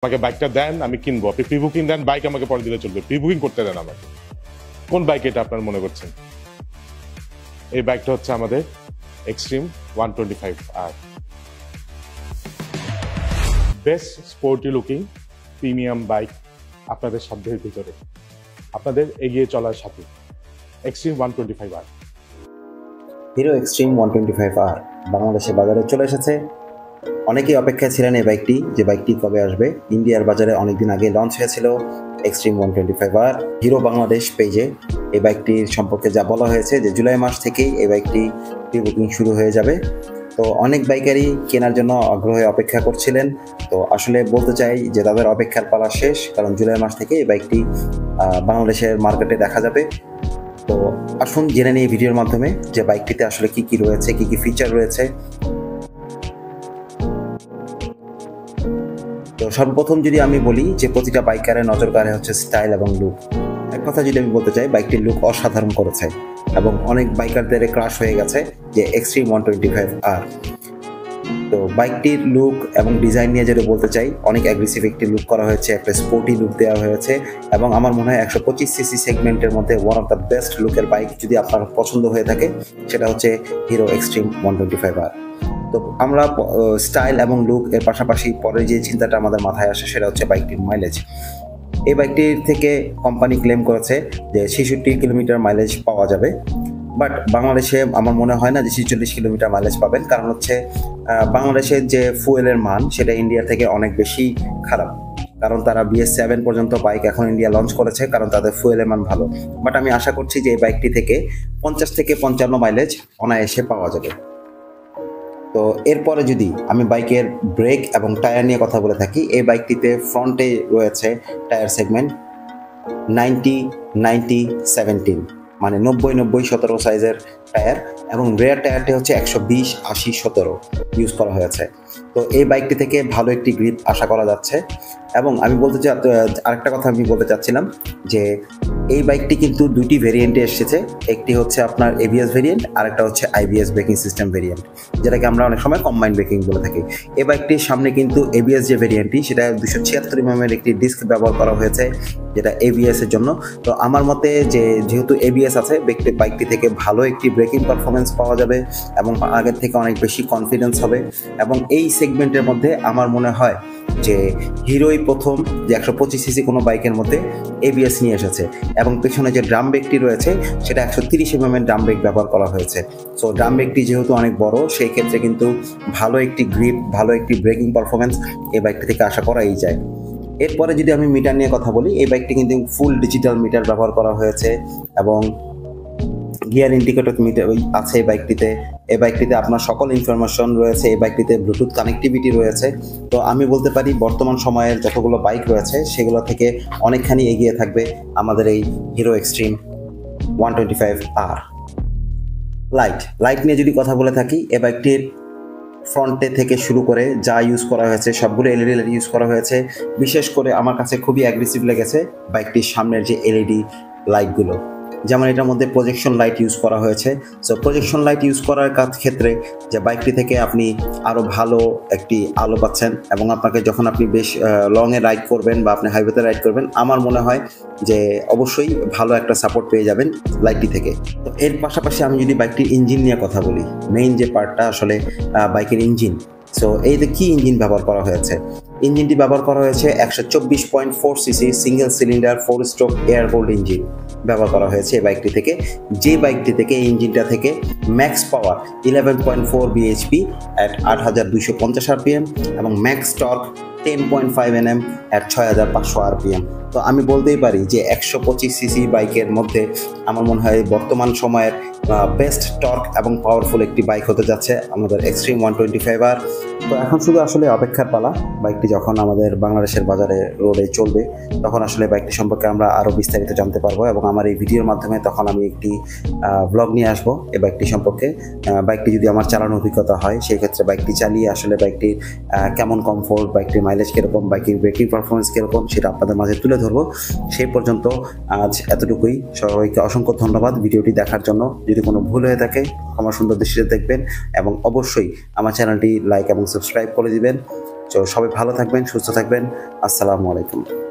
আমাকে বাইকটা দেন, আমি কিনবো। আপনি প্রি বুকিং দেন, বাইক আমাকে পরে দিলে চলবে। প্রি বুকিং করতে দেন আমাকে। কোন বাইক এটা আপনার মনে করছেন? এই বাইকটা হচ্ছে আমাদের extreme 125R। Best sporty looking premium bike আপনাদের সাধ্যের ভিতরে, আপনাদের এগিয়ে চলার সাথে extreme 125R। Hero extreme 125R বাংলাদেশের বাজারে চলে এসেছে। অনেকেই অপেক্ষায় ছিলেন এই বাইকটি, যে বাইকটি কবে আসবে। ইন্ডিয়ার বাজারে অনেকদিন আগে লঞ্চ হয়েছিল এক্সট্রিম 125R। হিরো বাংলাদেশ পেজে এই বাইকটির সম্পর্কে যা বলা হয়েছে যে জুলাই মাস থেকেই এই বাইকটি প্রি বুকিং শুরু হয়ে যাবে। তো অনেক বাইকারই কেনার জন্য আগ্রহে অপেক্ষা করছিলেন। তো আসলে বলতে চাই যে তাদের অপেক্ষার পালা শেষ, কারণ জুলাই মাস থেকে এই বাইকটি বাংলাদেশের মার্কেটে দেখা যাবে। তো আসুন জেনে নিই ভিডিওর মাধ্যমে যে বাইকটিতে আসলে কি কি রয়েছে, কি কি ফিচার রয়েছে। তো সর্বপ্রথম যদি আমি বলি যে প্রতিটা বাইকারের নজর কাড়ে হচ্ছে স্টাইল এবং লুক। এক কথা যদি আমি বলতে চাই, বাইকটির লুক অসাধারণ করেছে এবং অনেক বাইকারদের ক্রাশ হয়ে গেছে যে এক্সট্রিম 125R। তো বাইকটির লুক এবং ডিজাইন নিয়ে যেটা বলতে চাই, অনেক অ্যাগ্রেসিভ একটি লুক করা হয়েছে, একটা স্পোর্টি লুক দেওয়া হয়েছে এবং আমার মনে হয় 125cc সেগমেন্টের মধ্যে ওয়ান অফ দ্য বেস্ট লুকের বাইক যদি আপনার পছন্দ হয়ে থাকে সেটা হচ্ছে হিরো এক্সট্রিম 125R। তো আমরা স্টাইল এবং লুক এর পাশাপাশি পরে যে চিন্তাটা আমাদের মাথায় আসে সেটা হচ্ছে বাইকটির মাইলেজ। এই বাইকটির থেকে কোম্পানি ক্লেম করেছে যে 66 কিলোমিটার মাইলেজ পাওয়া যাবে, বাট বাংলাদেশে আমার মনে হয় না যে 46 কিলোমিটার মাইলেজ পাবেন। কারণ হচ্ছে বাংলাদেশের যে ফুয়েলের মান সেটা ইন্ডিয়া থেকে অনেক বেশি খারাপ, কারণ তারা BS7 পর্যন্ত বাইক এখন ইন্ডিয়া লঞ্চ করেছে, কারণ তাদের ফুয়েলের মান ভালো। বাট আমি আশা করছি যে এই বাইকটি থেকে 50 থেকে 55 মাইলেজ অনায়াসে পাওয়া যাবে। তো এরপরে যদি আমি বাইকের ব্রেক এবং টায়ার নিয়ে কথা বলে থাকি, এই বাইকটিতে ফ্রন্টে রয়েছে টায়ার সেগমেন্ট 90-90-17, মানে 90-90-17 সাইজের টায়ার, এবং রেয়ার টায়ারটি হচ্ছে 120-80-17 ইউজ করা হয়েছে। তো এই বাইকটি থেকে ভালো একটি গ্রিপ আশা করা যাচ্ছে। এবং আমি আরেকটা কথা আমি বলতে চাচ্ছিলাম যে এই বাইকটি কিন্তু দুটি ভেরিয়েন্টে এসেছে। একটি হচ্ছে আপনার ABS ভেরিয়েন্ট, আরেকটা হচ্ছে IBS ব্রেকিং সিস্টেম ভেরিয়েন্ট, যেটাকে আমরা অনেক সময় কম্বাইন্ড ব্রেকিং বলে থাকি। এই বাইকটির সামনে কিন্তু ABS যে ভেরিয়েন্টটি সেটা 276 mm একটি ডিস্ক ব্যবহার করা হয়েছে, যেটা ABS এর জন্য। তো আমার মতে যেহেতু ABS আছে, বাইকটি থেকে ভালো একটি ব্রেকিং পারফরমেন্স পাওয়া যাবে এবং আগের থেকে অনেক বেশি কনফিডেন্স হবে। এবং এই সেগমেন্টের মধ্যে আমার মনে হয় যে হিরোই প্রথম যে 125cc কোনো বাইকের মধ্যে ABS নিয়ে এসেছে, এবং পেছনে যে ড্রাম ব্রেকটি রয়েছে সেটা 130 mm ড্রাম ব্রেক ব্যবহার করা হয়েছে। সো ড্রাম ব্রেকটি যেহেতু অনেক বড়, সেই ক্ষেত্রে কিন্তু ভালো একটি গ্রিপ, ভালো একটি ব্রেকিং পারফরমেন্স এই বাইকটি থেকে আশা করাই যায়। এরপরে যদি আমি মিটার নিয়ে কথা বলি, এই বাইকটি কিন্তু ফুল ডিজিটাল মিটার ব্যবহার করা হয়েছে এবং গিয়ার ইন্ডিকেটর মিটার আছে এই বাইকটিতে। এই বাইকটিতে আপনার সকল ইনফরমেশন রয়েছে, এই বাইকটিতে ব্লুটুথ কানেক্টিভিটি রয়েছে। তো আমি বলতে পারি বর্তমান সময়ের যতগুলো বাইক রয়েছে সেগুলো থেকে অনেকখানি এগিয়ে থাকবে আমাদের এই হিরো এক্সট্রিম 125R। লাইট নিয়ে যদি কথা বলে থাকি, এই বাইকটির ফ্রন্টে থেকে শুরু করে যা ইউজ করা হয়েছে সবগুলো LED লাইট ইউজ করা হয়েছে। বিশেষ করে আমার কাছে খুবই অ্যাগ্রেসিভ লেগেছে বাইকটির সামনের যে LED লাইটগুলো, যেমন এটার মধ্যে প্রজেকশন লাইট ইউজ করা হয়েছে। সো প্রজেকশন লাইট ইউজ করার ক্ষেত্রে যে বাইকটি থেকে আপনি আরও ভালো একটি আলো পাচ্ছেন, এবং আপনাকে যখন আপনি বেশ লংয়ে রাইড করবেন বা আপনি হাইওয়েতে রাইড করবেন, আমার মনে হয় যে অবশ্যই ভালো একটা সাপোর্ট পেয়ে যাবেন লাইটটি থেকে। তো এর পাশাপাশি আমি যদি বাইকটির ইঞ্জিন নিয়ে কথা বলি, মেইন যে পার্টটা আসলে বাইকের ইঞ্জিন। সো এইতে কি ইঞ্জিন ব্যবহার করা হয়েছে? ইঞ্জিনটি ব্যবহার করা হয়েছে 124.4cc single cylinder 4 stroke air cold engine ব্যবহার করা হয়েছে এই বাইকটি থেকে। যে বাইকটি থেকে এই ইঞ্জিনটা থেকে max power 11.4 bhp at 8250 rpm এবং max torque 10.5 Nm at 6500 rpm। তো আমি বলতেই পারি যে 125cc বাইকের মধ্যে আমার মনে হয় বর্তমান সময়ের বেস্ট টর্ক এবং পাওয়ারফুল একটি বাইক হতে যাচ্ছে আমাদের এক্সট্রিম 125R। তো এখন শুধু আসলে অপেক্ষার পালা, বাইকটি যখন আমাদের বাংলাদেশের বাজারে রোডে চলবে তখন আসলে বাইকটি সম্পর্কে আমরা আরও বিস্তারিত জানতে পারবো, এবং আমার এই ভিডিওর মাধ্যমে তখন আমি একটি ব্লগ নিয়ে আসবো এই বাইকটি সম্পর্কে। বাইকটি যদি আমার চালানোর অভিজ্ঞতা হয়, সেই ক্ষেত্রে বাইকটি চালিয়ে আসলে বাইকটির কেমন কমফোর্ট, বাইকটির মাইলেজ কীরকম, বাইকের ব্রেকিং পারফরমেন্স কীরকম, সেটা আপনাদের মাঝে তুলে ধরবো। সেই পর্যন্ত আজ এতটুকুই। সবাইকে অসংখ্য ধন্যবাদ ভিডিওটি দেখার জন্য। যদি কোনো ভুল হয়ে থাকে ক্ষমা সুন্দর দৃষ্টিতে দেখবেন, এবং অবশ্যই আমার চ্যানেলটি লাইক এবং সাবস্ক্রাইব করে দিবেন। তো সবাই ভালো থাকবেন, সুস্থ থাকবেন। আসসালামু আলাইকুম।